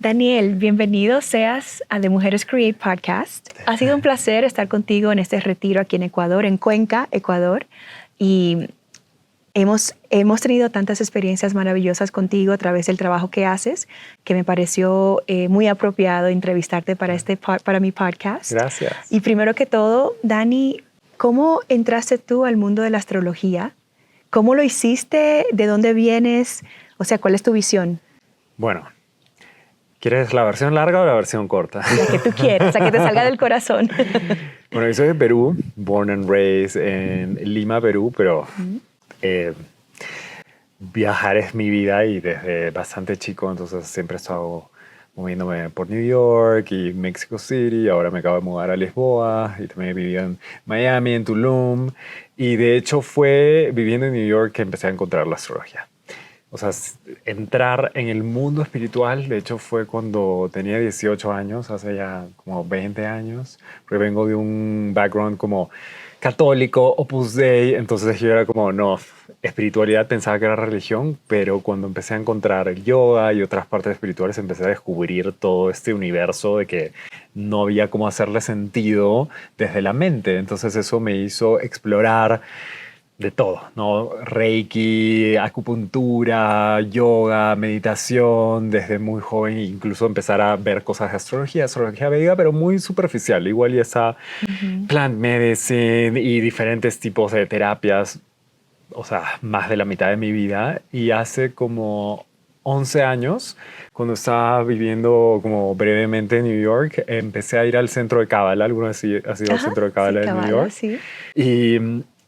Daniel, bienvenido seas a The Mujeres Create Podcast. Ha sido un placer estar contigo en este retiro aquí en Ecuador, en Cuenca, Ecuador. Y hemos tenido tantas experiencias maravillosas contigo a través del trabajo que haces, que me pareció muy apropiado entrevistarte para mi podcast. Gracias. Y primero que todo, Dani, ¿cómo entraste tú al mundo de la astrología? ¿Cómo lo hiciste? ¿De dónde vienes? O sea, ¿cuál es tu visión? Bueno, ¿quieres la versión larga o la versión corta? La que tú quieras, la que te salga del corazón. Bueno, yo soy de Perú, born and raised en Lima, Perú, pero viajar es mi vida y desde bastante chico, entonces siempre he estado moviéndome por New York y Mexico City. Ahora me acabo de mudar a Lisboa y también he vivido en Miami, en Tulum. Y de hecho fue viviendo en New York que empecé a encontrar la astrología. O sea, entrar en el mundo espiritual, de hecho, fue cuando tenía 18 años, hace ya como 20 años. Porque vengo de un background como católico, Opus Dei, entonces yo era como, no, espiritualidad pensaba que era religión, pero cuando empecé a encontrar el yoga y otras partes espirituales, empecé a descubrir todo este universo de que no había cómo hacerle sentido desde la mente. Entonces eso me hizo explorar de todo, ¿no? Reiki, acupuntura, yoga, meditación, desde muy joven, incluso empezar a ver cosas de astrología védica, pero muy superficial. Igual ya está plant medicine y diferentes tipos de terapias, o sea, más de la mitad de mi vida. Y hace como 11 años, cuando estaba viviendo como brevemente en New York, empecé a ir al centro de Cábala. ¿Alguna vez has ido al centro de Cábala de New York? Sí.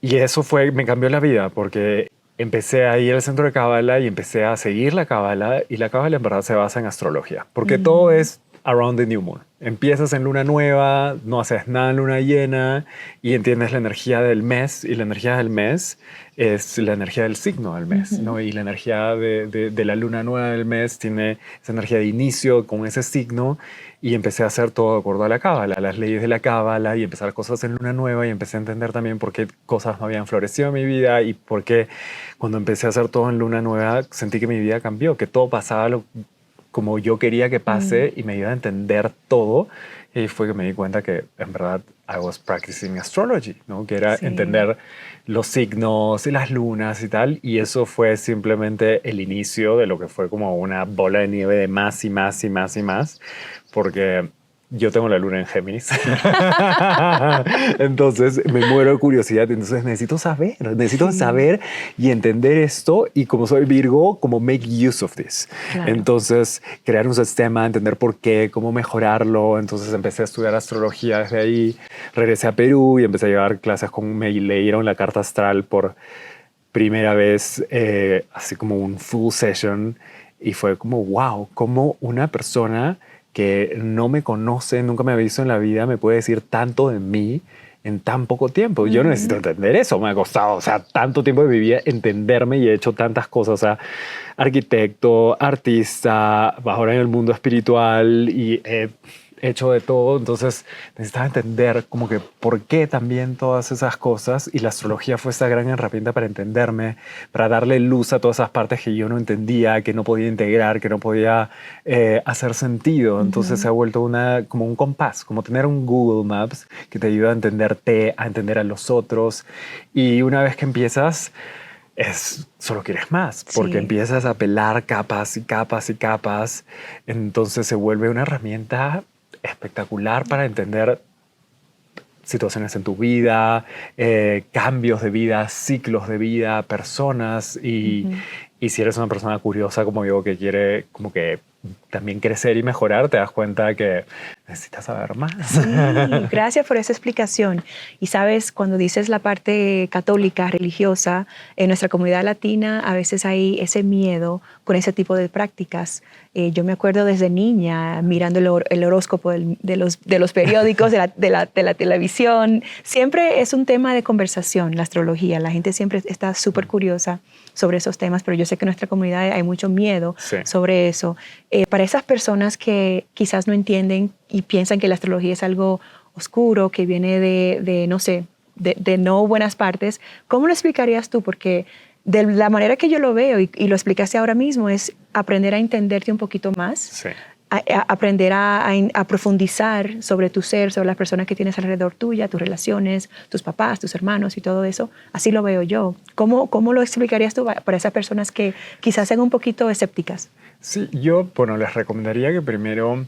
Y eso me cambió la vida porque empecé a ir al centro de Cábala y empecé a seguir la Cábala, y la Cábala en verdad se basa en astrología, porque todo es around the new moon. Empiezas en luna nueva, no haces nada en luna llena y entiendes la energía del mes, y la energía del mes es la energía del signo del mes, ¿no? Y la energía de la luna nueva del mes tiene esa energía de inicio con ese signo. Y empecé a hacer todo de acuerdo a la cábala, las leyes de la cábala, y empezar cosas en luna nueva, y empecé a entender también por qué cosas no habían florecido en mi vida, y por qué cuando empecé a hacer todo en luna nueva sentí que mi vida cambió, que todo pasaba como yo quería que pase, y me ayudó a entender todo. Y fue que me di cuenta que en verdad I was practicing astrology, ¿no? Que era entender los signos y las lunas y tal. Y eso fue simplemente el inicio de lo que fue como una bola de nieve de más y más y más y más. Porque yo tengo la luna en Géminis. Entonces me muero de curiosidad. Entonces necesito saber y entender esto. Y como soy Virgo, como make use of this. Claro. Entonces crear un sistema, entender por qué, cómo mejorarlo. Entonces empecé a estudiar astrología desde ahí. Regresé a Perú y empecé a llevar clases me leyeron la carta astral por primera vez, así como un full session. Y fue como, wow, como una persona que no me conoce, nunca me ha visto en la vida, me puede decir tanto de mí en tan poco tiempo. Yo necesito entender eso. Me ha costado, o sea, tanto tiempo de mi vida entenderme, y he hecho tantas cosas. O sea, arquitecto, artista, ahora en el mundo espiritual, y he hecho de todo. Entonces necesitaba entender como que por qué también todas esas cosas, y la astrología fue esta gran herramienta para entenderme, para darle luz a todas esas partes que yo no entendía, que no podía integrar, que no podía hacer sentido. Entonces se ha vuelto como un compás, como tener un Google Maps que te ayuda a entenderte, a entender a los otros. Y una vez que empiezas, solo quieres más, porque empiezas a pelar capas y capas y capas. Entonces se vuelve una herramienta espectacular para entender situaciones en tu vida, cambios de vida, ciclos de vida, personas. Y si eres una persona curiosa como yo, que quiere como que también crecer y mejorar, te das cuenta que necesitas saber más. Sí, gracias por esa explicación. Y sabes, cuando dices la parte católica, religiosa, en nuestra comunidad latina a veces hay ese miedo con ese tipo de prácticas. Yo me acuerdo desde niña mirando el horóscopo de los periódicos, de la televisión. Siempre es un tema de conversación, la astrología. La gente siempre está súper curiosa sobre esos temas, pero yo sé que en nuestra comunidad hay mucho miedo sobre eso. Para esas personas que quizás no entienden y piensan que la astrología es algo oscuro, que viene de no sé, de no buenas partes, ¿cómo lo explicarías tú? Porque de la manera que yo lo veo, y lo explicaste ahora mismo, es aprender a entenderte un poquito más, aprender a profundizar sobre tu ser, sobre las personas que tienes alrededor tuya, tus relaciones, tus papás, tus hermanos y todo eso. Así lo veo yo. ¿Cómo lo explicarías tú para esas personas que quizás sean un poquito escépticas? Sí, yo, bueno, les recomendaría que primero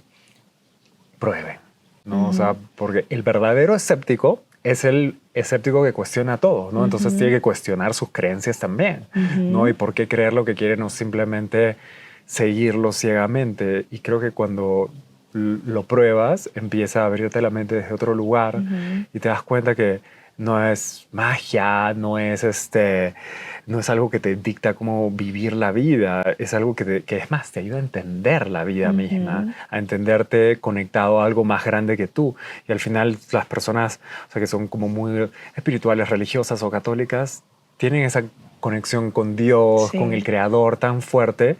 prueben, ¿no? O sea, porque el verdadero escéptico es el escéptico que cuestiona todo, ¿no? Entonces tiene que cuestionar sus creencias también, ¿no? Y por qué creer lo que quiere, no simplemente seguirlo ciegamente. Y creo que cuando lo pruebas, empieza a abrirte la mente desde otro lugar y te das cuenta que no es magia, no es algo que te dicta cómo vivir la vida, es algo que es más, te ayuda a entender la vida misma, a entenderte conectado a algo más grande que tú. Y al final las personas, o sea, que son como muy espirituales, religiosas o católicas, tienen esa conexión con Dios, con el Creador tan fuerte,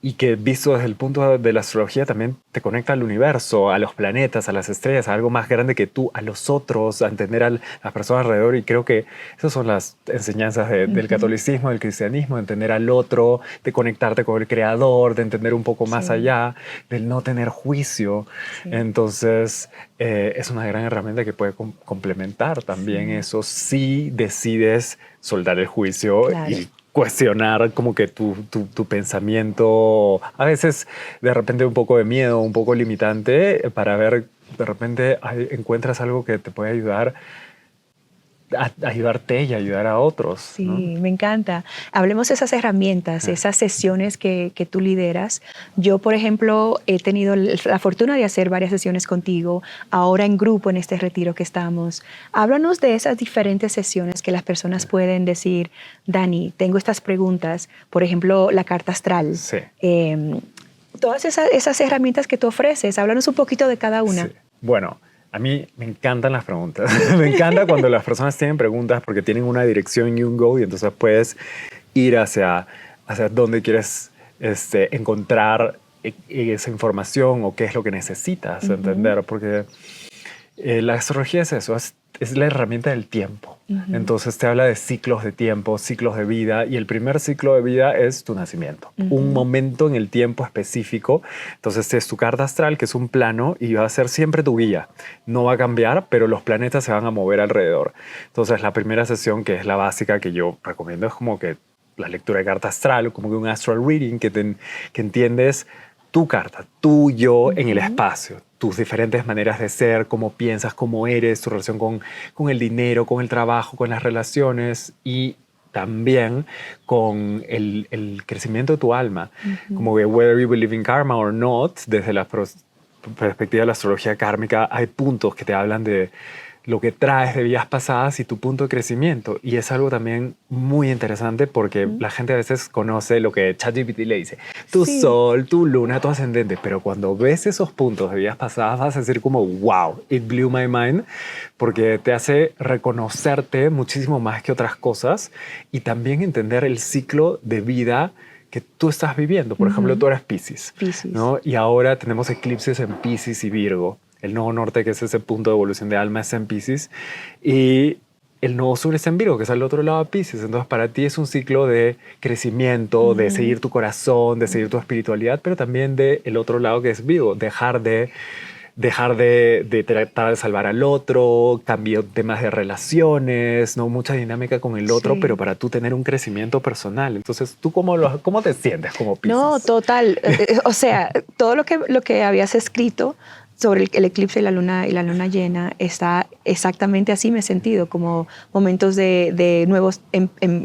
y que visto desde el punto de la astrología también te conecta al universo, a los planetas, a las estrellas, a algo más grande que tú, a los otros, a entender a las personas alrededor. Y creo que esas son las enseñanzas del catolicismo, del cristianismo, de entender al otro, de conectarte con el Creador, de entender un poco más allá, del no tener juicio. Entonces, es una gran herramienta que puede complementar también eso si decides soldar el juicio y cuestionar como que tu pensamiento, a veces de repente un poco de miedo, un poco limitante, para ver, de repente encuentras algo que te puede ayudar a ayudarte y ayudar a otros. Sí, ¿no? me encanta. Hablemos de esas herramientas, esas sesiones que tú lideras. Yo, por ejemplo, he tenido la fortuna de hacer varias sesiones contigo, ahora en grupo en este retiro que estamos. Háblanos de esas diferentes sesiones que las personas pueden decir, Dani, tengo estas preguntas, por ejemplo, la carta astral. Sí. Todas esas herramientas que tú ofreces, háblanos un poquito de cada una. Sí. Bueno, a mí me encantan las preguntas. Me encanta cuando las personas tienen preguntas porque tienen una dirección y un go y entonces puedes ir hacia dónde quieres encontrar esa información o qué es lo que necesitas entender. Porque la astrología es eso, es la herramienta del tiempo. Entonces te habla de ciclos de tiempo, ciclos de vida, y el primer ciclo de vida es tu nacimiento, un momento en el tiempo específico. Entonces es tu carta astral, que es un plano y va a ser siempre tu guía. No va a cambiar, pero los planetas se van a mover alrededor. Entonces la primera sesión, que es la básica que yo recomiendo, es como que la lectura de carta astral, como que un astral reading, que entiendes tu carta, tu yo en el espacio, tus diferentes maneras de ser, cómo piensas, cómo eres, tu relación con el dinero, con el trabajo, con las relaciones y también con el crecimiento de tu alma. Como que whether you believe in karma or not, desde la perspectiva de la astrología kármica, hay puntos que te hablan de lo que traes de vidas pasadas y tu punto de crecimiento. Y es algo también muy interesante porque la gente a veces conoce lo que ChatGPT le dice, tu sol, tu luna, tu ascendente, pero cuando ves esos puntos de vidas pasadas vas a decir como, wow, it blew my mind, porque te hace reconocerte muchísimo más que otras cosas y también entender el ciclo de vida que tú estás viviendo. Por ejemplo, tú eres Piscis, ¿no? Y ahora tenemos eclipses en Piscis y Virgo. El nodo norte, que es ese punto de evolución de alma, es en Piscis. Y el nodo sur es en Virgo, que es al otro lado de Piscis. Entonces, para ti es un ciclo de crecimiento, de seguir tu corazón, de seguir tu espiritualidad, pero también del otro lado, que es Virgo. Dejar de tratar de salvar al otro, cambio temas de relaciones, ¿no? Mucha dinámica con el otro, pero para tú tener un crecimiento personal. Entonces, ¿tú cómo te sientes como Piscis? No, total. O sea, todo lo que habías escrito sobre el eclipse y la luna llena está exactamente así me he sentido, como momentos de nuevos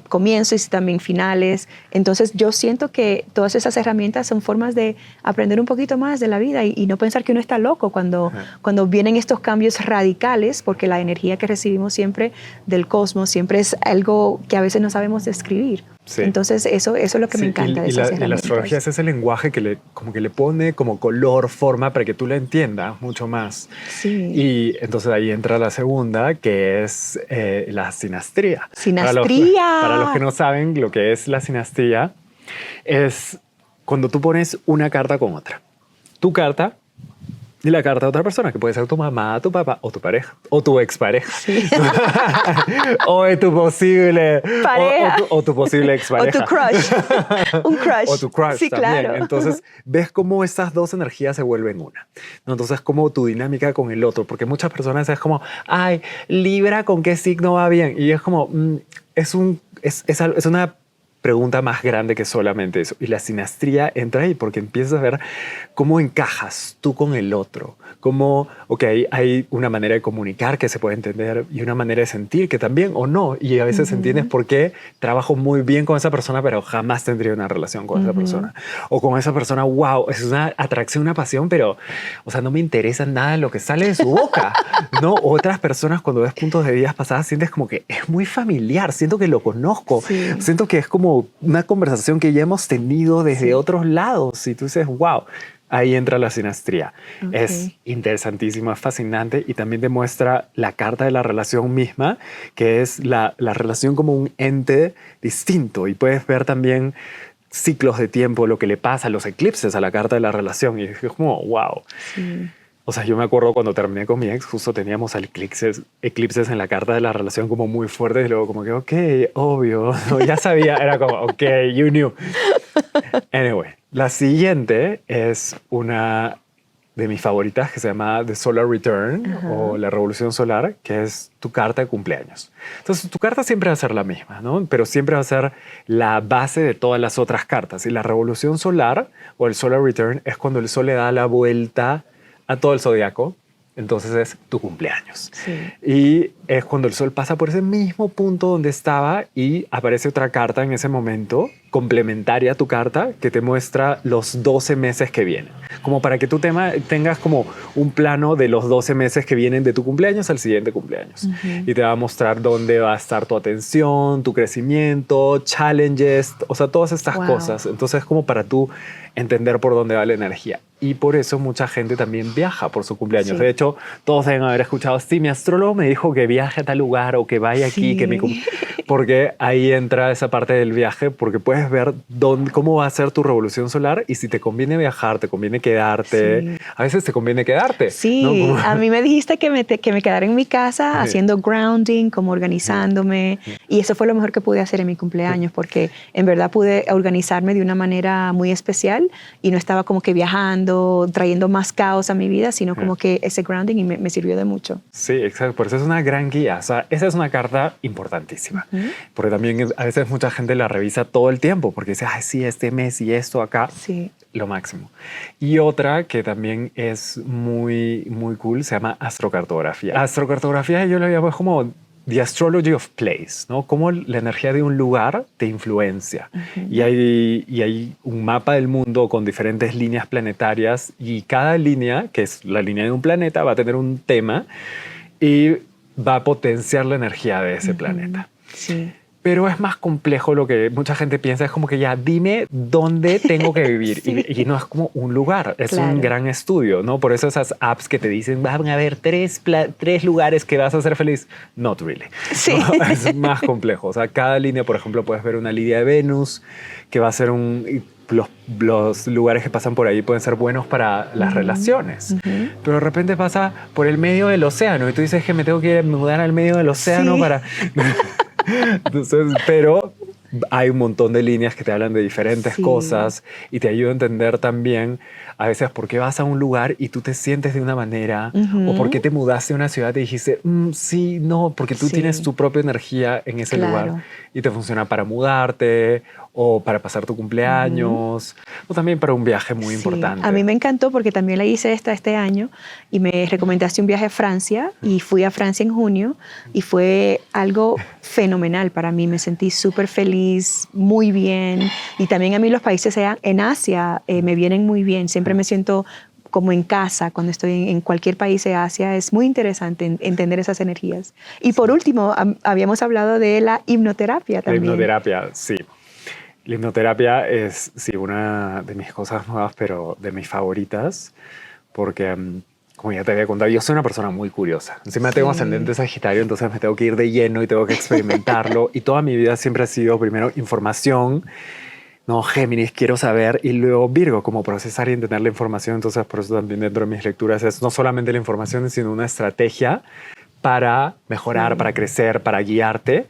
comienzos y también finales. Entonces yo siento que todas esas herramientas son formas de aprender un poquito más de la vida y no pensar que uno está loco cuando vienen estos cambios radicales, porque la energía que recibimos siempre del cosmos siempre es algo que a veces no sabemos describir. Sí. Entonces eso es lo que me encanta de esas herramientas. Y la astrología es ese lenguaje que le pone como color, forma, para que tú la entiendas mucho más. Sí. Y entonces ahí entra la segunda, que es la sinastría. ¡Sinastría! Para los que no saben lo que es la sinastría, es cuando tú pones una carta con otra. Tu carta Y la carta de otra persona, que puede ser tu mamá, tu papá, o tu pareja, o tu expareja. Sí. O de tu posible... Pareja. O tu posible expareja. O tu crush. Un crush. O tu crush sí, también. Claro. Entonces, ves cómo estas dos energías se vuelven una, ¿no? Entonces, como tu dinámica con el otro. Porque muchas personas es como, ay, Libra, ¿con qué signo va bien? Y es como, es una pregunta más grande que solamente eso. Y la sinastría entra ahí porque empiezas a ver cómo encajas tú con el otro. Cómo, ok, hay una manera de comunicar que se puede entender y una manera de sentir que también o no. Y a veces entiendes por qué trabajo muy bien con esa persona, pero jamás tendría una relación con esa persona. O con esa persona, wow, es una atracción, una pasión, pero, o sea, no me interesa nada lo que sale de su boca, ¿no? Otras personas, cuando ves puntos de vidas pasadas, sientes como que es muy familiar, siento que lo conozco, siento que es como una conversación que ya hemos tenido desde otros lados. Y tú dices, wow, ahí entra la sinastría. Es interesantísimo, es fascinante y también demuestra la carta de la relación misma, que es la relación como un ente distinto. Y puedes ver también ciclos de tiempo, lo que le pasa, los eclipses a la carta de la relación. Y es como, wow. Sí. O sea, yo me acuerdo cuando terminé con mi ex, justo teníamos eclipses en la carta de la relación como muy fuertes y luego como que, ok, obvio, no, ya sabía, era como, ok, you knew. Anyway, la siguiente es una de mis favoritas que se llama The Solar Return o la Revolución Solar, que es tu carta de cumpleaños. Entonces, tu carta siempre va a ser la misma, ¿no? Pero siempre va a ser la base de todas las otras cartas. Y la Revolución Solar o el Solar Return es cuando el sol le da la vuelta a todo el zodiaco, entonces es tu cumpleaños. Sí. Y es cuando el sol pasa por ese mismo punto donde estaba y aparece otra carta en ese momento, complementaria a tu carta, que te muestra los 12 meses que vienen. Como para que tú tengas como un plano de los 12 meses que vienen de tu cumpleaños al siguiente cumpleaños. Y te va a mostrar dónde va a estar tu atención, tu crecimiento, challenges, o sea, todas estas cosas. Entonces es como para tú entender por dónde va la energía. Y por eso mucha gente también viaja por su cumpleaños. De hecho, todos deben haber escuchado, sí, mi astrólogo me dijo que viaje a tal lugar o que vaya aquí, que porque ahí entra esa parte del viaje, porque puedes ver cómo va a ser tu revolución solar y si te conviene viajar, te conviene quedarte. A veces te conviene quedarte. Sí, ¿no? a mí me dijiste que me quedara en mi casa haciendo grounding, como organizándome. Y eso fue lo mejor que pude hacer en mi cumpleaños, porque en verdad pude organizarme de una manera muy especial y no estaba como que viajando, trayendo más caos a mi vida, sino como que ese grounding y me sirvió de mucho. Sí, exacto. Por eso es una gran guía. O sea, esa es una carta importantísima. Porque también a veces mucha gente la revisa todo el tiempo porque dice, ay, sí, este mes y esto acá. Sí. Lo máximo. Y otra que también es muy, muy cool se llama astrocartografía. Astrocartografía yo lo llamo como The Astrology of Place, ¿no? Cómo la energía de un lugar te influencia. Y hay un mapa del mundo con diferentes líneas planetarias y cada línea, que es la línea de un planeta, va a tener un tema y va a potenciar la energía de ese planeta. Sí. Pero es más complejo lo que mucha gente piensa. Es como que ya dime dónde tengo que vivir. Y no es como un lugar, es un gran estudio, ¿no? Por eso esas apps que te dicen van a haber tres lugares que vas a ser feliz. Not really. Sí. ¿No? Es más complejo. O sea, cada línea, por ejemplo, puedes ver una línea de Venus que va a ser los lugares que pasan por ahí pueden ser buenos para las relaciones. Pero de repente pasa por el medio del océano y tú dices que me tengo que mudar al medio del océano para... Entonces, pero hay un montón de líneas que te hablan de diferentes cosas y te ayuda a entender también a veces por qué vas a un lugar y tú te sientes de una manera o por qué te mudaste a una ciudad y dijiste, sí, no, porque tú tienes tu propia energía en ese lugar y te funciona para mudarte o para pasar tu cumpleaños o también para un viaje muy importante. A mí me encantó porque también la hice este año y me recomendaste un viaje a Francia y fui a Francia en junio y fue algo fenomenal para mí. Me sentí súper feliz, muy bien. Y también a mí los países en Asia me vienen muy bien. Siempre me siento como en casa cuando estoy en cualquier país de Asia. Es muy interesante entender esas energías. Y por último, habíamos hablado de la hipnoterapia también. La hipnoterapia, sí. La hipnoterapia es, sí, una de mis cosas nuevas, pero de mis favoritas, porque, como ya te había contado, yo soy una persona muy curiosa. Encima tengo ascendente Sagitario, entonces me tengo que ir de lleno y tengo que experimentarlo. Y toda mi vida siempre ha sido, primero, información, No, Géminis, quiero saber. Y luego Virgo, como procesar y entender la información. Entonces, por eso también dentro de mis lecturas es no solamente la información, sino una estrategia para mejorar, para crecer, para guiarte.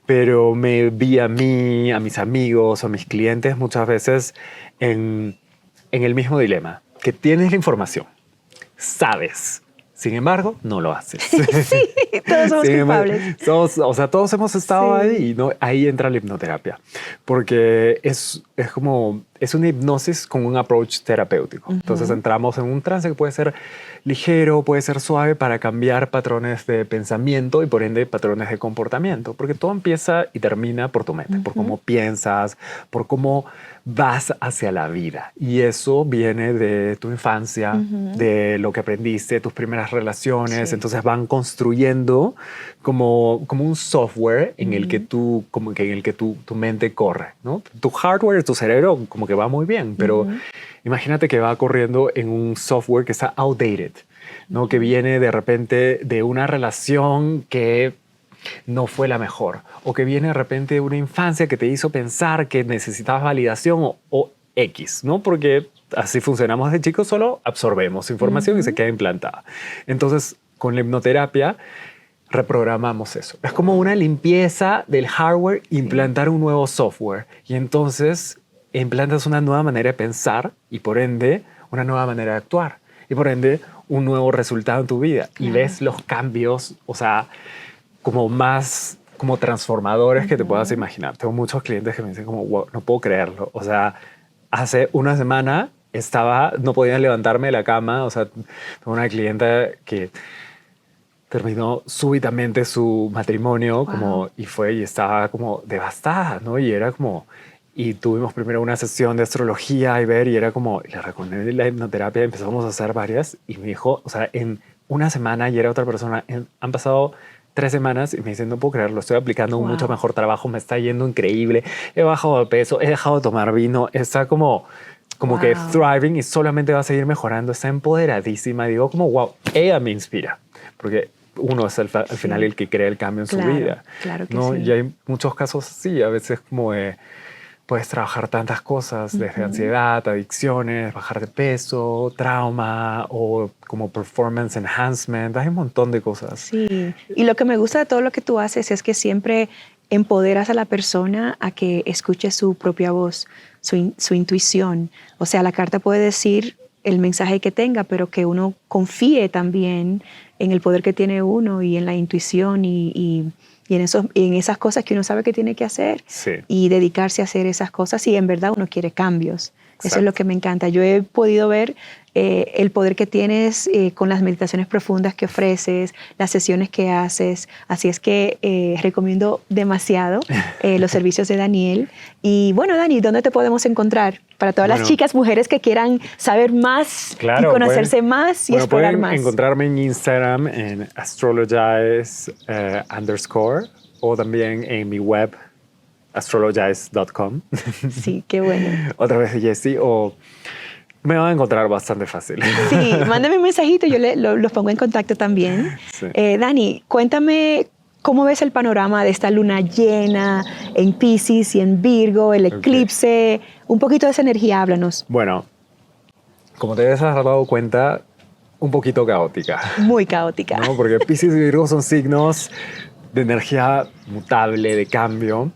Pero me vi a mí, a mis amigos, a mis clientes muchas veces en el mismo dilema, que tienes la información, sabes. Sin embargo, no lo haces. Sí, todos somos culpables. Todos hemos estado Sí. ahí y no, ahí entra la hipnoterapia. Porque es como, es una hipnosis con un approach terapéutico. Entonces entramos en un trance que puede ser ligero, puede ser suave para cambiar patrones de pensamiento y por ende patrones de comportamiento. Porque todo empieza y termina por tu mente, por cómo piensas, por cómo vas hacia la vida. Y eso viene de tu infancia, de lo que aprendiste, tus primeras relaciones. Sí. Entonces van construyendo como un software en el que tú, como que en el que tu mente corre, ¿no? Tu hardware, tu cerebro, como que va muy bien, pero imagínate que va corriendo en un software que está outdated, ¿no? Que viene de repente de una relación que no fue la mejor, o que viene de repente de una infancia que te hizo pensar que necesitabas validación o X, ¿no? Porque así funcionamos de chicos, solo absorbemos información y se queda implantada. Entonces, con la hipnoterapia reprogramamos eso. Es como una limpieza del hardware, implantar un nuevo software. Y entonces implantas una nueva manera de pensar y por ende una nueva manera de actuar. Y por ende un nuevo resultado en tu vida. Y ves los cambios, o sea, como más como transformadores que te puedas imaginar. Tengo muchos clientes que me dicen como, wow, no puedo creerlo. O sea, hace una semana no podía levantarme de la cama. O sea, tengo una clienta que terminó súbitamente su matrimonio y estaba como devastada, ¿no? Y era como, y tuvimos primero una sesión de astrología y era como, le recomendé la hipnoterapia, empezamos a hacer varias y me dijo, o sea, en una semana y era otra persona, han pasado 3 semanas y me dice, no puedo creerlo, estoy aplicando un mucho mejor trabajo, me está yendo increíble, he bajado de peso, he dejado de tomar vino, está como que thriving y solamente va a seguir mejorando, está empoderadísima. Digo como, wow, ella me inspira, porque uno es al final el que crea el cambio en su vida. Claro que ¿no? sí. Y hay muchos casos, sí, a veces como puedes trabajar tantas cosas, desde ansiedad, adicciones, bajar de peso, trauma o como performance enhancement. Hay un montón de cosas. Sí, y lo que me gusta de todo lo que tú haces es que siempre empoderas a la persona a que escuche su propia voz, su intuición. O sea, la carta puede decir el mensaje que tenga, pero que uno confíe también en el poder que tiene uno y en la intuición y en esas cosas que uno sabe que tiene que hacer y dedicarse a hacer esas cosas y en verdad uno quiere cambios. Exacto. Eso es lo que me encanta. Yo he podido ver el poder que tienes con las meditaciones profundas que ofreces, las sesiones que haces. Así es que recomiendo demasiado los servicios de Daniel. Y bueno, Dani, ¿dónde te podemos encontrar? Para todas las chicas, mujeres que quieran saber más y conocerse más y explorar más. Pueden encontrarme en Instagram en astrologize _ o también en mi web astrologize.com. Sí, qué bueno. Otra vez Jessie, o me van a encontrar bastante fácil. Sí, mándame un mensajito y yo los pongo en contacto también. Sí. Dani, cuéntame cómo ves el panorama de esta luna llena en Piscis y en Virgo, el eclipse, un poquito de esa energía, háblanos. Bueno, como te debes haber dado cuenta, un poquito caótica. Muy caótica. ¿No? Porque Piscis y Virgo son signos de energía mutable, de cambio.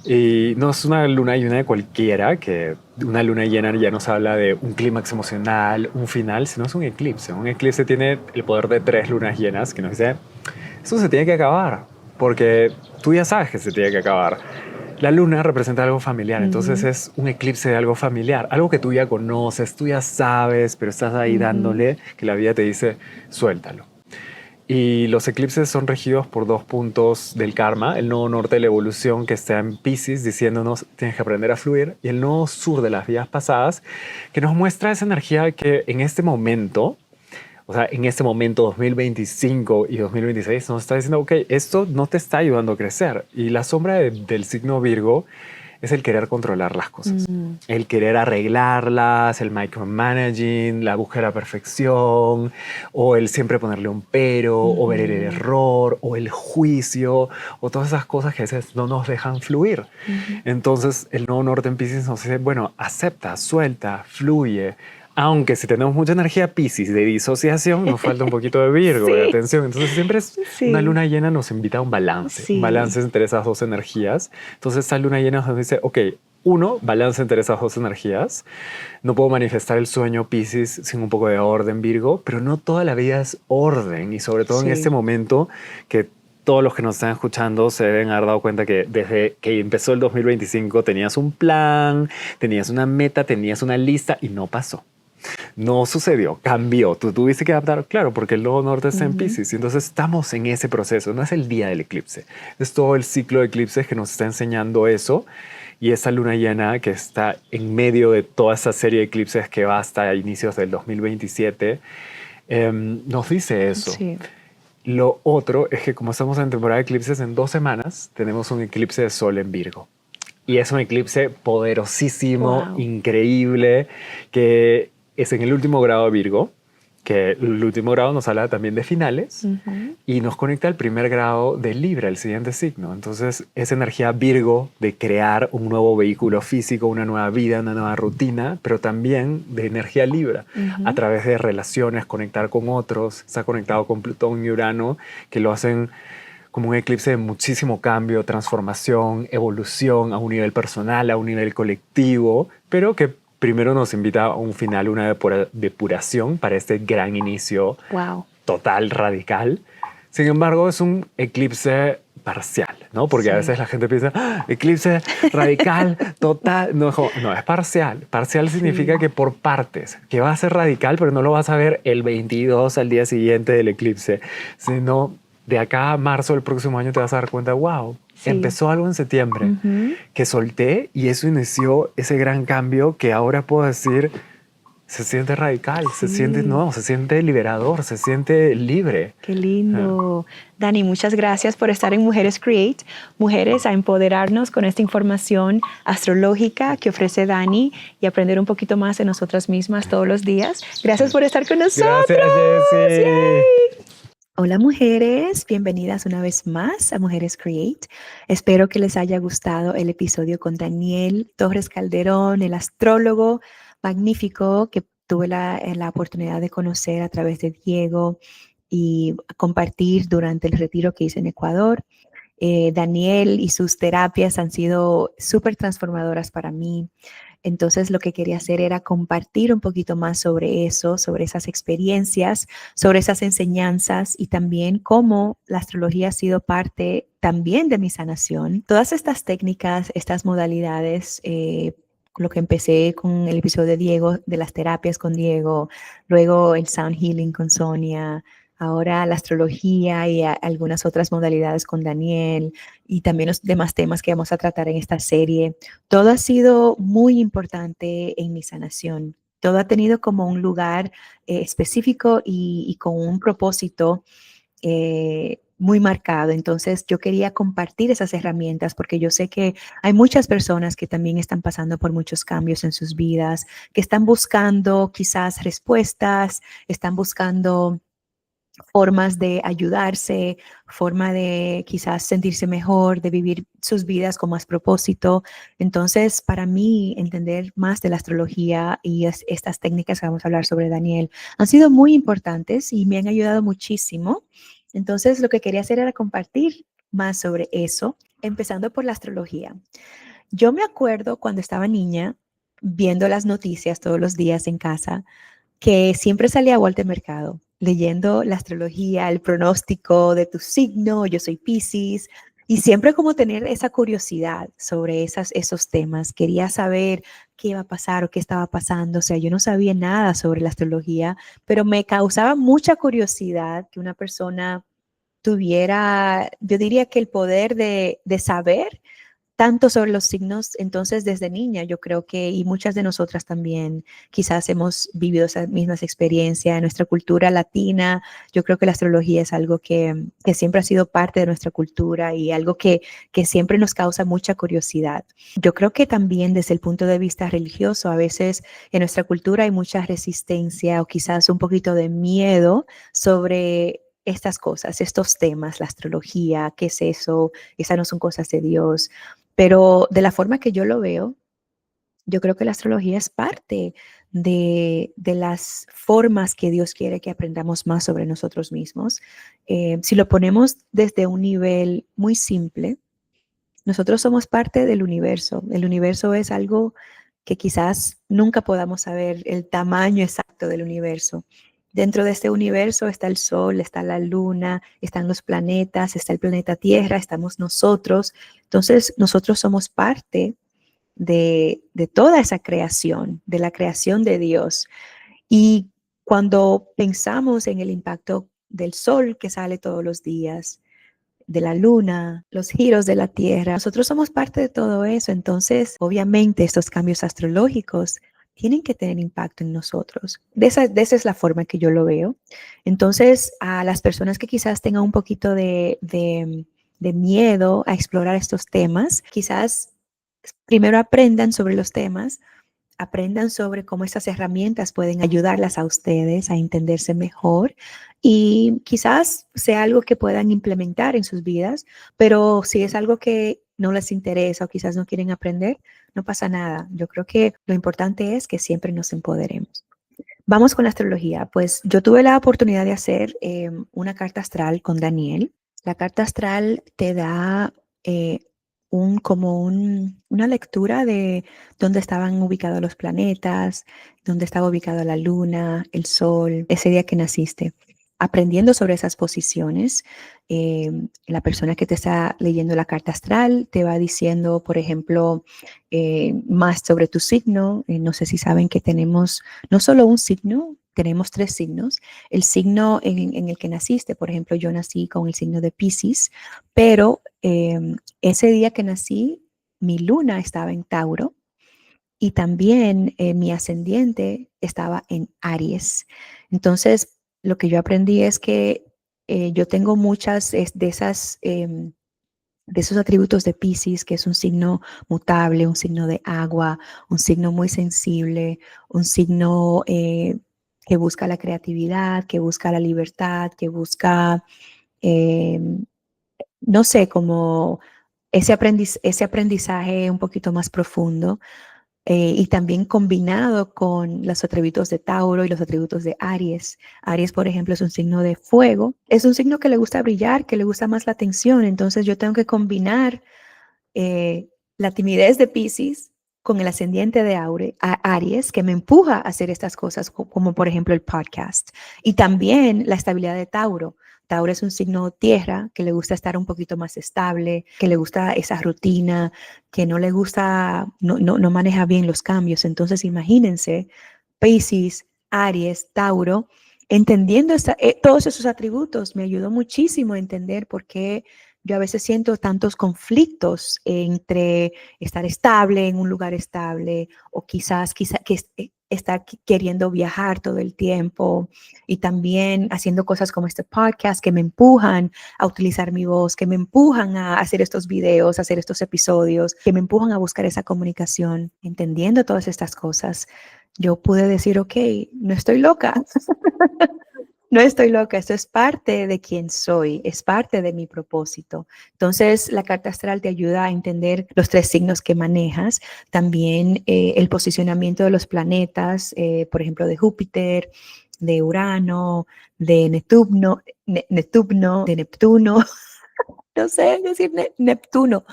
Y no es una luna llena de cualquiera, que una luna llena ya nos habla de un clímax emocional, un final, sino es un eclipse. Un eclipse tiene el poder de 3 lunas llenas, que nos dice, eso se tiene que acabar, porque tú ya sabes que se tiene que acabar. La luna representa algo familiar, entonces es un eclipse de algo familiar, algo que tú ya conoces, tú ya sabes, pero estás ahí dándole, que la vida te dice, suéltalo. Y los eclipses son regidos por 2 puntos del karma, el nodo norte de la evolución que está en Piscis diciéndonos tienes que aprender a fluir y el nodo sur de las vidas pasadas que nos muestra esa energía que en este momento, o sea, en este momento 2025 y 2026 nos está diciendo, ok, esto no te está ayudando a crecer. Y la sombra del signo Virgo es el querer controlar las cosas, el querer arreglarlas, el micromanaging, la búsqueda de la perfección, o el siempre ponerle un pero, o ver el error, o el juicio, o todas esas cosas que a veces no nos dejan fluir. Entonces, el nuevo norte en Piscis nos dice, bueno, acepta, suelta, fluye. Aunque si tenemos mucha energía Piscis de disociación, nos falta un poquito de Virgo, de atención. Entonces siempre es una luna llena nos invita a un balance entre esas dos energías. Entonces esta luna llena nos dice, ok, uno, balance entre esas dos energías. No puedo manifestar el sueño Piscis sin un poco de orden Virgo, pero no toda la vida es orden y sobre todo en este momento que todos los que nos están escuchando se deben haber dado cuenta que desde que empezó el 2025 tenías un plan, tenías una meta, tenías una lista y no pasó. No sucedió, cambió. Tú tuviste que adaptar, claro, porque el nodo norte está en Piscis. Y entonces estamos en ese proceso. No es el día del eclipse. Es todo el ciclo de eclipses que nos está enseñando eso. Y esa luna llena que está en medio de toda esa serie de eclipses que va hasta inicios del 2027, nos dice eso. Sí. Lo otro es que como estamos en temporada de eclipses, en 2 semanas tenemos un eclipse de sol en Virgo. Y es un eclipse poderosísimo, increíble, que es en el último grado de Virgo, que el último grado nos habla también de finales y nos conecta al primer grado de Libra, el siguiente signo. Entonces, esa energía Virgo de crear un nuevo vehículo físico, una nueva vida, una nueva rutina, pero también de energía Libra, a través de relaciones, conectar con otros. Está conectado con Plutón y Urano, que lo hacen como un eclipse de muchísimo cambio, transformación, evolución a un nivel personal, a un nivel colectivo, pero que primero nos invita a un final, una depuración para este gran inicio total, radical. Sin embargo, es un eclipse parcial, ¿no? Porque a veces la gente piensa, ¡ah, eclipse radical, total! No, es parcial. Parcial significa que por partes, que va a ser radical, pero no lo vas a ver el 22 al día siguiente del eclipse, sino de acá a marzo del próximo año te vas a dar cuenta, wow, empezó algo en septiembre que solté y eso inició ese gran cambio que ahora puedo decir, se siente radical, se siente nuevo, se siente liberador, se siente libre. Qué lindo. Dani, muchas gracias por estar en Mujeres Create. Mujeres, a empoderarnos con esta información astrológica que ofrece Dani y aprender un poquito más de nosotras mismas todos los días. Gracias por estar con nosotros. Gracias, Jessie. ¡Yay! Hola mujeres, bienvenidas una vez más a Mujeres Create. Espero que les haya gustado el episodio con Daniel Torres Calderón, el astrólogo magnífico que tuve la oportunidad de conocer a través de Diego y compartir durante el retiro que hice en Ecuador. Daniel y sus terapias han sido súper transformadoras para mí. Entonces lo que quería hacer era compartir un poquito más sobre eso, sobre esas experiencias, sobre esas enseñanzas y también cómo la astrología ha sido parte también de mi sanación. Todas estas técnicas, estas modalidades, lo que empecé con el episodio de Diego, de las terapias con Diego, luego el sound healing con Sonia, ahora la astrología y algunas otras modalidades con Daniel y también los demás temas que vamos a tratar en esta serie. Todo ha sido muy importante en mi sanación. Todo ha tenido como un lugar específico y con un propósito muy marcado. Entonces yo quería compartir esas herramientas porque yo sé que hay muchas personas que también están pasando por muchos cambios en sus vidas, que están buscando quizás respuestas, están buscando formas de ayudarse, forma de quizás sentirse mejor, de vivir sus vidas con más propósito. Entonces, para mí, entender más de la astrología y estas técnicas que vamos a hablar sobre Daniel han sido muy importantes y me han ayudado muchísimo. Entonces, lo que quería hacer era compartir más sobre eso, empezando por la astrología. Yo me acuerdo cuando estaba niña, viendo las noticias todos los días en casa, que siempre salía Walter Mercado leyendo la astrología, el pronóstico de tu signo, yo soy Piscis, y siempre como tener esa curiosidad sobre esos temas. Quería saber qué iba a pasar o qué estaba pasando. O sea, yo no sabía nada sobre la astrología, pero me causaba mucha curiosidad que una persona tuviera, yo diría que el poder de saber tanto sobre los signos, entonces desde niña yo creo que, y muchas de nosotras también, quizás hemos vivido esas mismas experiencias en nuestra cultura latina. Yo creo que la astrología es algo que siempre ha sido parte de nuestra cultura y algo que siempre nos causa mucha curiosidad. Yo creo que también desde el punto de vista religioso, a veces en nuestra cultura hay mucha resistencia o quizás un poquito de miedo sobre estas cosas, estos temas, la astrología, ¿qué es eso? Esas no son cosas de Dios. Pero de la forma que yo lo veo, yo creo que la astrología es parte de las formas que Dios quiere que aprendamos más sobre nosotros mismos. Si lo ponemos desde un nivel muy simple, nosotros somos parte del universo. El universo es algo que quizás nunca podamos saber el tamaño exacto del universo. Dentro de este universo está el Sol, está la Luna, están los planetas, está el planeta Tierra, estamos nosotros. Entonces, nosotros somos parte de toda esa creación, de la creación de Dios. Y cuando pensamos en el impacto del Sol que sale todos los días, de la luna, los giros de la tierra. Nosotros somos parte de todo eso. Entonces, obviamente, estos cambios astrológicos tienen que tener impacto en nosotros. De esa es la forma que yo lo veo. Entonces, a las personas que quizás tengan un poquito de miedo a explorar estos temas, quizás primero aprendan sobre los temas, aprendan sobre cómo estas herramientas pueden ayudarlas a ustedes a entenderse mejor y quizás sea algo que puedan implementar en sus vidas, pero si es algo que no les interesa o quizás no quieren aprender, no pasa nada. Yo creo que lo importante es que siempre nos empoderemos. Vamos con la astrología. Pues yo tuve la oportunidad de hacer una carta astral con Daniel. La carta astral te da eh, una lectura de dónde estaban ubicados los planetas, dónde estaba ubicada la luna, el sol, ese día que naciste. Aprendiendo sobre esas posiciones, la persona que te está leyendo la carta astral te va diciendo, por ejemplo, más sobre tu signo. No sé si saben que tenemos no solo un signo, tenemos 3 signos. El signo en el que naciste, por ejemplo, yo nací con el signo de Piscis, pero ese día que nací, mi luna estaba en Tauro y también mi ascendiente estaba en Aries. Entonces, lo que yo aprendí es que yo tengo muchas de esos atributos de Piscis, que es un signo mutable, un signo de agua, un signo muy sensible, un signo que busca la creatividad, que busca la libertad, que busca, eh, no sé, como ese aprendizaje un poquito más profundo. Y también combinado con los atributos de Tauro y los atributos de Aries. Aries, por ejemplo, es un signo de fuego. Es un signo que le gusta brillar, que le gusta más la atención. Entonces yo tengo que combinar la timidez de Piscis con el ascendiente de Aries, que me empuja a hacer estas cosas, como por ejemplo el podcast. Y también la estabilidad de Tauro. Tauro es un signo tierra que le gusta estar un poquito más estable, que le gusta esa rutina, que no le gusta, no maneja bien los cambios. Entonces, imagínense, Piscis, Aries, Tauro, entendiendo todos esos atributos, me ayudó muchísimo a entender por qué yo a veces siento tantos conflictos entre estar estable en un lugar estable o quizás estar queriendo viajar todo el tiempo y también haciendo cosas como este podcast que me empujan a utilizar mi voz, que me empujan a hacer estos videos, a hacer estos episodios, que me empujan a buscar esa comunicación. Entendiendo todas estas cosas, yo pude decir, ok, no estoy loca. No estoy loca, esto es parte de quién soy, es parte de mi propósito. Entonces, la carta astral te ayuda a entender los 3 signos que manejas, también el posicionamiento de los planetas, por ejemplo, de Júpiter, de Urano, de Neptuno, no sé decir Neptuno,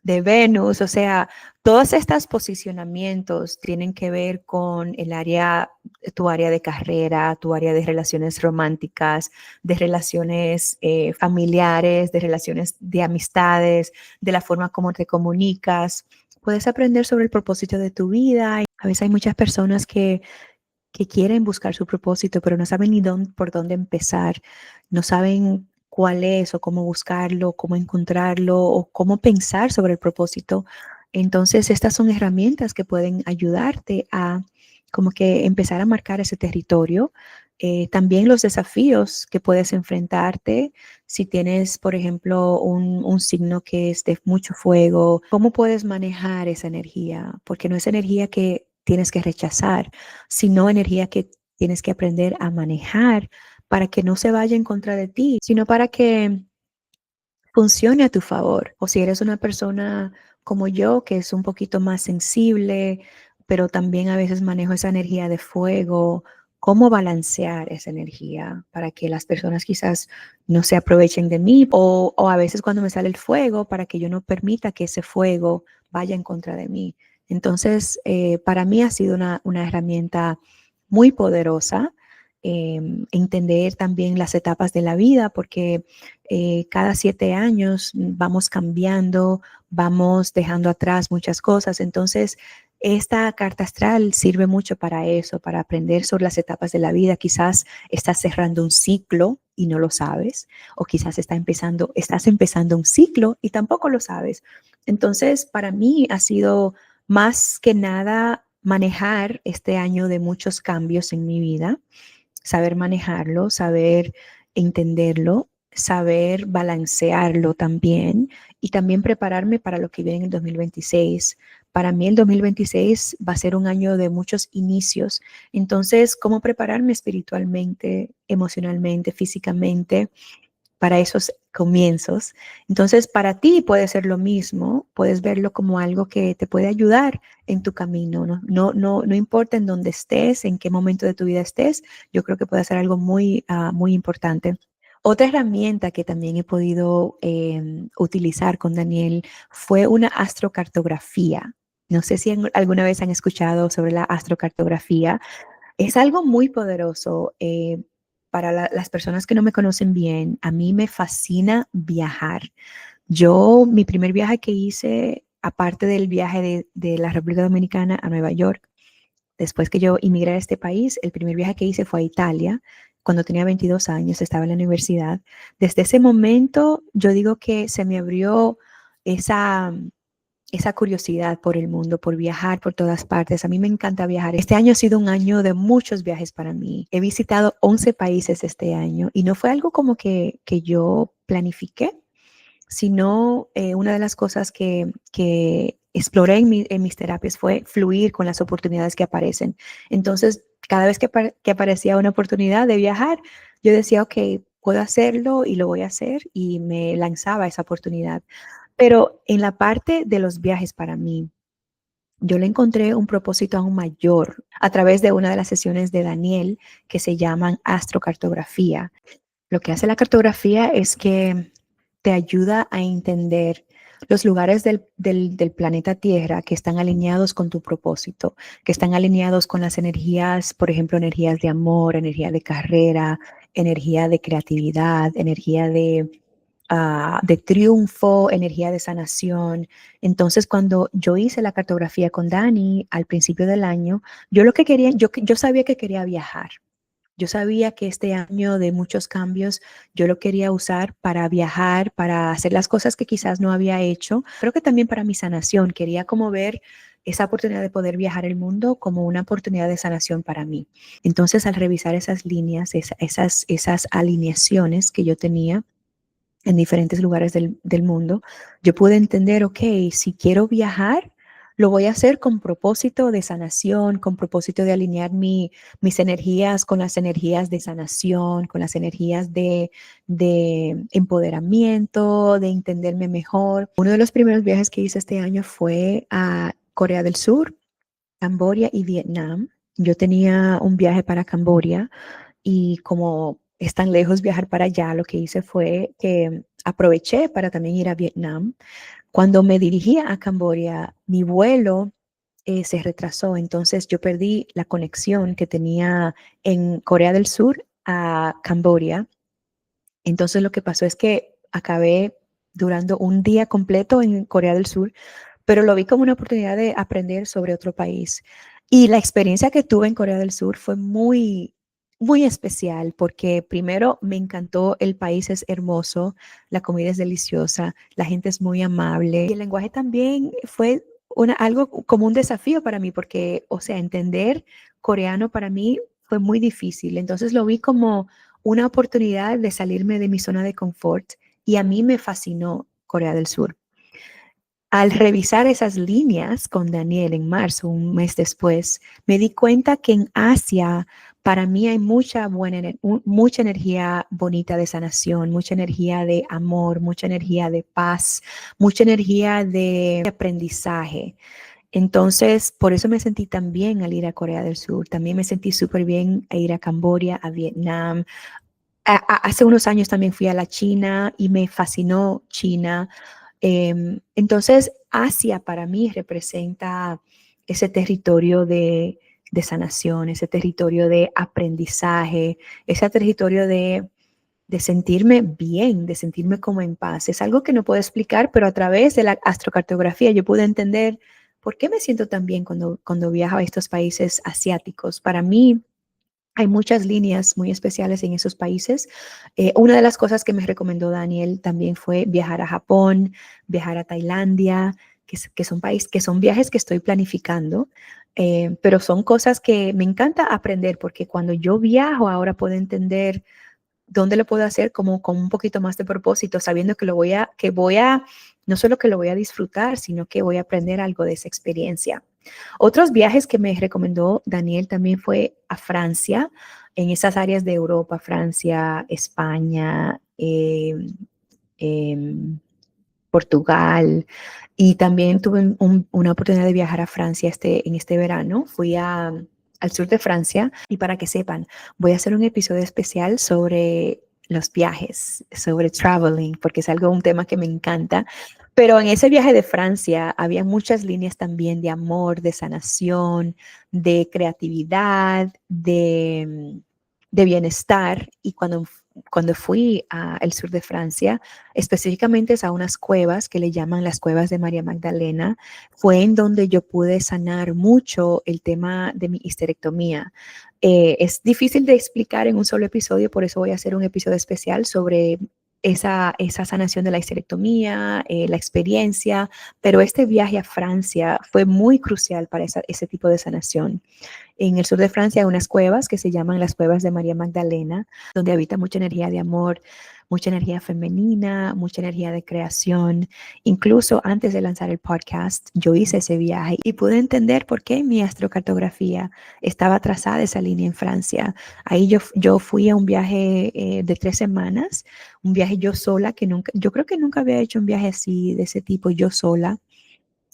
de Venus, o sea, todos estos posicionamientos tienen que ver con tu área de carrera, tu área de relaciones románticas, de relaciones familiares, de relaciones de amistades, de la forma como te comunicas. Puedes aprender sobre el propósito de tu vida. A veces hay muchas personas que quieren buscar su propósito, pero no saben ni por dónde empezar, no saben cuál es o cómo buscarlo, cómo encontrarlo o cómo pensar sobre el propósito. Entonces, estas son herramientas que pueden ayudarte a como que empezar a marcar ese territorio. También los desafíos que puedes enfrentarte si tienes, por ejemplo, un signo que es de mucho fuego, ¿cómo puedes manejar esa energía? Porque no es energía que tienes que rechazar, sino energía que tienes que aprender a manejar para que no se vaya en contra de ti, sino para que funcione a tu favor. O si eres una persona como yo, que es un poquito más sensible, pero también a veces manejo esa energía de fuego, cómo balancear esa energía para que las personas quizás no se aprovechen de mí o a veces cuando me sale el fuego para que yo no permita que ese fuego vaya en contra de mí. Entonces, para mí ha sido una herramienta muy poderosa. Entender también las etapas de la vida, porque cada 7 años vamos cambiando, vamos dejando atrás muchas cosas. Entonces, esta carta astral sirve mucho para eso, para aprender sobre las etapas de la vida. Quizás estás cerrando un ciclo y no lo sabes, o quizás estás empezando un ciclo y tampoco lo sabes. Entonces, para mí ha sido más que nada manejar este año de muchos cambios en mi vida, saber manejarlo, saber entenderlo, saber balancearlo también y también prepararme para lo que viene en el 2026. Para mí el 2026 va a ser un año de muchos inicios. Entonces, ¿cómo prepararme espiritualmente, emocionalmente, físicamente para esos comienzos? Entonces, para ti puede ser lo mismo, puedes verlo como algo que te puede ayudar en tu camino, no importa en dónde estés, en qué momento de tu vida estés, yo creo que puede ser algo muy importante. Otra herramienta que también he podido utilizar con Daniel fue una astrocartografía. No sé si alguna vez han escuchado sobre la astrocartografía. Es algo muy poderoso. Para las personas que no me conocen bien, a mí me fascina viajar. Mi primer viaje que hice, aparte del viaje de la República Dominicana a Nueva York, después que yo emigré a este país, el primer viaje que hice fue a Italia. Cuando tenía 22 años, estaba en la universidad. Desde ese momento, yo digo que se me abrió esa, esa curiosidad por el mundo, por viajar por todas partes. A mí me encanta viajar. Este año ha sido un año de muchos viajes para mí. He visitado 11 países este año y no fue algo como que yo planifiqué, sino una de las cosas que exploré en mis terapias fue fluir con las oportunidades que aparecen. Entonces, cada vez que aparecía una oportunidad de viajar, yo decía, ok, puedo hacerlo y lo voy a hacer y me lanzaba esa oportunidad. Pero en la parte de los viajes para mí, yo le encontré un propósito aún mayor a través de una de las sesiones de Daniel que se llaman astrocartografía. Lo que hace la cartografía es que te ayuda a entender los lugares del planeta Tierra que están alineados con tu propósito, que están alineados con las energías, por ejemplo, energías de amor, energía de carrera, energía de creatividad, energía de triunfo, energía de sanación. Entonces, cuando yo hice la cartografía con Dani al principio del año, yo lo que quería, yo sabía que quería viajar. Yo sabía que este año de muchos cambios yo lo quería usar para viajar, para hacer las cosas que quizás no había hecho. Creo que también para mi sanación. Quería como ver esa oportunidad de poder viajar el mundo como una oportunidad de sanación para mí. Entonces, al revisar esas líneas, esas alineaciones que yo tenía en diferentes lugares del mundo, yo pude entender, ok, si quiero viajar, lo voy a hacer con propósito de sanación, con propósito de alinear mis energías con las energías de sanación, con las energías de empoderamiento, de entenderme mejor. Uno de los primeros viajes que hice este año fue a Corea del Sur, Camboya y Vietnam. Yo tenía un viaje para Camboya y como es tan lejos viajar para allá, lo que hice fue que aproveché para también ir a Vietnam. Cuando me dirigía a Camboya, mi vuelo se retrasó, entonces yo perdí la conexión que tenía en Corea del Sur a Camboya. Entonces lo que pasó es que acabé durando un día completo en Corea del Sur, pero lo vi como una oportunidad de aprender sobre otro país. Y la experiencia que tuve en Corea del Sur fue muy especial porque primero me encantó, el país es hermoso, la comida es deliciosa, la gente es muy amable y el lenguaje también fue algo como un desafío para mí porque, o sea, entender coreano para mí fue muy difícil. Entonces lo vi como una oportunidad de salirme de mi zona de confort y a mí me fascinó Corea del Sur. Al revisar esas líneas con Daniel en marzo, un mes después, me di cuenta que en Asia para mí hay mucha energía bonita de sanación, mucha energía de amor, mucha energía de paz, mucha energía de aprendizaje. Entonces, por eso me sentí tan bien al ir a Corea del Sur. También me sentí súper bien a ir a Camboya, a Vietnam. Hace unos años también fui a la China y me fascinó China. Entonces, Asia para mí representa ese territorio de sanación, ese territorio de aprendizaje, ese territorio de sentirme bien, de sentirme como en paz. Es algo que no puedo explicar, pero a través de la astrocartografía yo pude entender por qué me siento tan bien cuando viajo a estos países asiáticos. Para mí, hay muchas líneas muy especiales en esos países. Una de las cosas que me recomendó Daniel también fue viajar a Japón, viajar a Tailandia, que son viajes que estoy planificando, pero son cosas que me encanta aprender porque cuando yo viajo ahora puedo entender dónde lo puedo hacer como con un poquito más de propósito, sabiendo no solo que lo voy a disfrutar, sino que voy a aprender algo de esa experiencia. Otros viajes que me recomendó Daniel también fue a Francia, en esas áreas de Europa, Francia, España, eh, Portugal, y también tuve una oportunidad de viajar a Francia en este verano. Fui al sur de Francia y para que sepan, voy a hacer un episodio especial sobre los viajes, sobre traveling, porque es un tema que me encanta. Pero en ese viaje de Francia había muchas líneas también de amor, de sanación, de creatividad, de bienestar. Y cuando fui al sur de Francia, específicamente a unas cuevas que le llaman las cuevas de María Magdalena, fue en donde yo pude sanar mucho el tema de mi histerectomía. Es difícil de explicar en un solo episodio, por eso voy a hacer un episodio especial sobre esa sanación de la histerectomía, la experiencia, pero este viaje a Francia fue muy crucial para ese tipo de sanación. En el sur de Francia hay unas cuevas que se llaman las cuevas de María Magdalena, donde habita mucha energía de amor, mucha energía femenina, mucha energía de creación. Incluso antes de lanzar el podcast, yo hice ese viaje y pude entender por qué mi astrocartografía estaba trazada esa línea en Francia. Ahí yo fui a un viaje de 3 semanas, un viaje yo sola, yo creo que nunca había hecho un viaje así, de ese tipo, yo sola.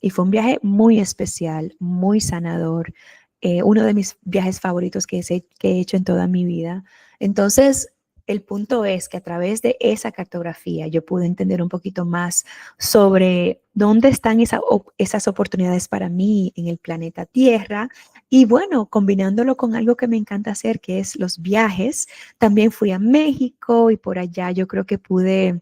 Y fue un viaje muy especial, muy sanador, uno de mis viajes favoritos que he hecho en toda mi vida. Entonces, el punto es que a través de esa cartografía yo pude entender un poquito más sobre dónde están esas oportunidades para mí en el planeta Tierra. Y bueno, combinándolo con algo que me encanta hacer, que es los viajes, también fui a México y por allá yo creo que pude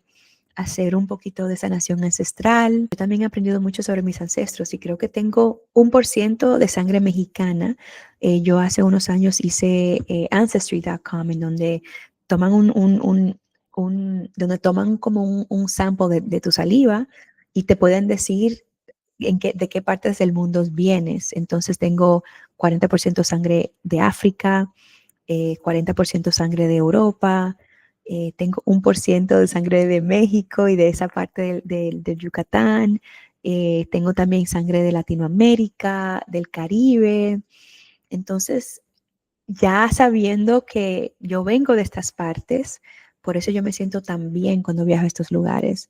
hacer un poquito de sanación ancestral. Yo también he aprendido mucho sobre mis ancestros y creo que tengo 1% de sangre mexicana. Yo hace unos años hice Ancestry.com, en donde toman donde toman como un sample de tu saliva y te pueden decir de qué partes del mundo vienes. Entonces tengo 40% sangre de África, 40% sangre de Europa, tengo 1% de sangre de México y de esa parte del Yucatán. Tengo también sangre de Latinoamérica, del Caribe. Entonces, ya sabiendo que yo vengo de estas partes, por eso yo me siento tan bien cuando viajo a estos lugares.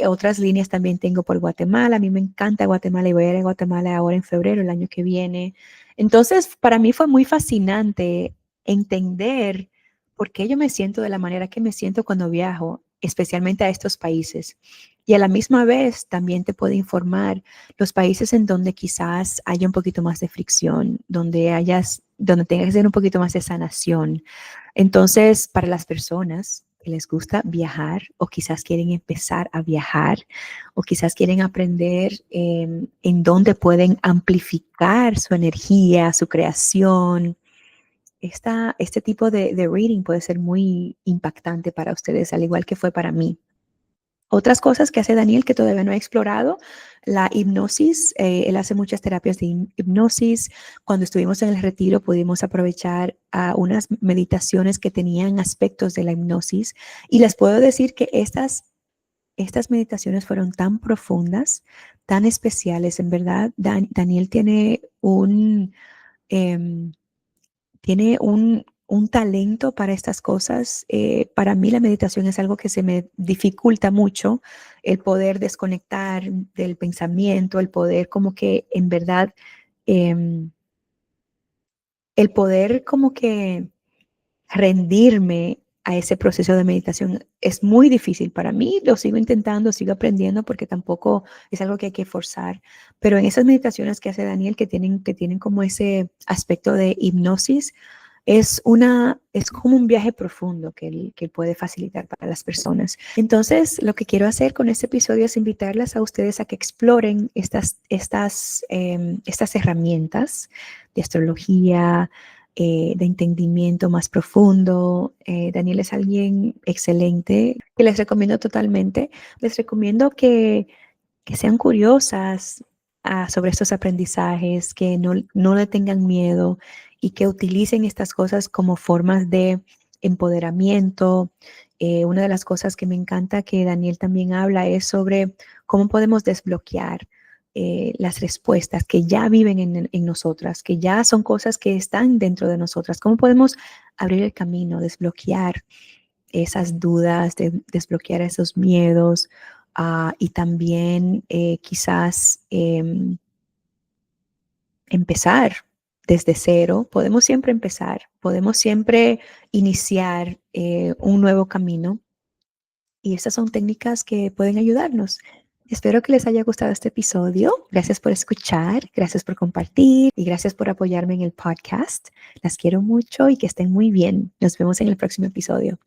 Otras líneas también tengo por Guatemala. A mí me encanta Guatemala y voy a ir a Guatemala ahora en febrero, el año que viene. Entonces, para mí fue muy fascinante entender por qué yo me siento de la manera que me siento cuando viajo, especialmente a estos países. Y a la misma vez también te puede informar los países en donde quizás haya un poquito más de fricción, donde tenga que ser un poquito más de sanación. Entonces, para las personas que les gusta viajar o quizás quieren empezar a viajar o quizás quieren aprender en dónde pueden amplificar su energía, su creación, este tipo de reading puede ser muy impactante para ustedes, al igual que fue para mí. Otras cosas que hace Daniel que todavía no he explorado, la hipnosis. Él hace muchas terapias de hipnosis. Cuando estuvimos en el retiro pudimos aprovechar unas meditaciones que tenían aspectos de la hipnosis y les puedo decir que estas meditaciones fueron tan profundas, tan especiales. En verdad, Daniel em, tiene un talento para estas cosas. Para mí la meditación es algo que se me dificulta mucho, el poder desconectar del pensamiento, el poder como que en verdad, em, el poder como que rendirme a ese proceso de meditación es muy difícil para mí. Lo sigo intentando, sigo aprendiendo porque tampoco es algo que hay que forzar. Pero en esas meditaciones que hace Daniel que tienen como ese aspecto de hipnosis, es como un viaje profundo que él puede facilitar para las personas. Entonces, lo que quiero hacer con este episodio es invitarlas a ustedes a que exploren estas herramientas de astrología, de entendimiento más profundo. Daniel es alguien excelente que les recomiendo totalmente. Les recomiendo que sean curiosas sobre estos aprendizajes, que no le tengan miedo y que utilicen estas cosas como formas de empoderamiento. Una de las cosas que me encanta que Daniel también habla es sobre cómo podemos desbloquear las respuestas que ya viven en nosotras, que ya son cosas que están dentro de nosotras. ¿Cómo podemos abrir el camino, desbloquear esas dudas, desbloquear esos miedos, y también quizás empezar desde cero? Podemos siempre empezar, podemos siempre iniciar un nuevo camino y estas son técnicas que pueden ayudarnos. Espero que les haya gustado este episodio. Gracias por escuchar, gracias por compartir y gracias por apoyarme en el podcast. Las quiero mucho y que estén muy bien. Nos vemos en el próximo episodio.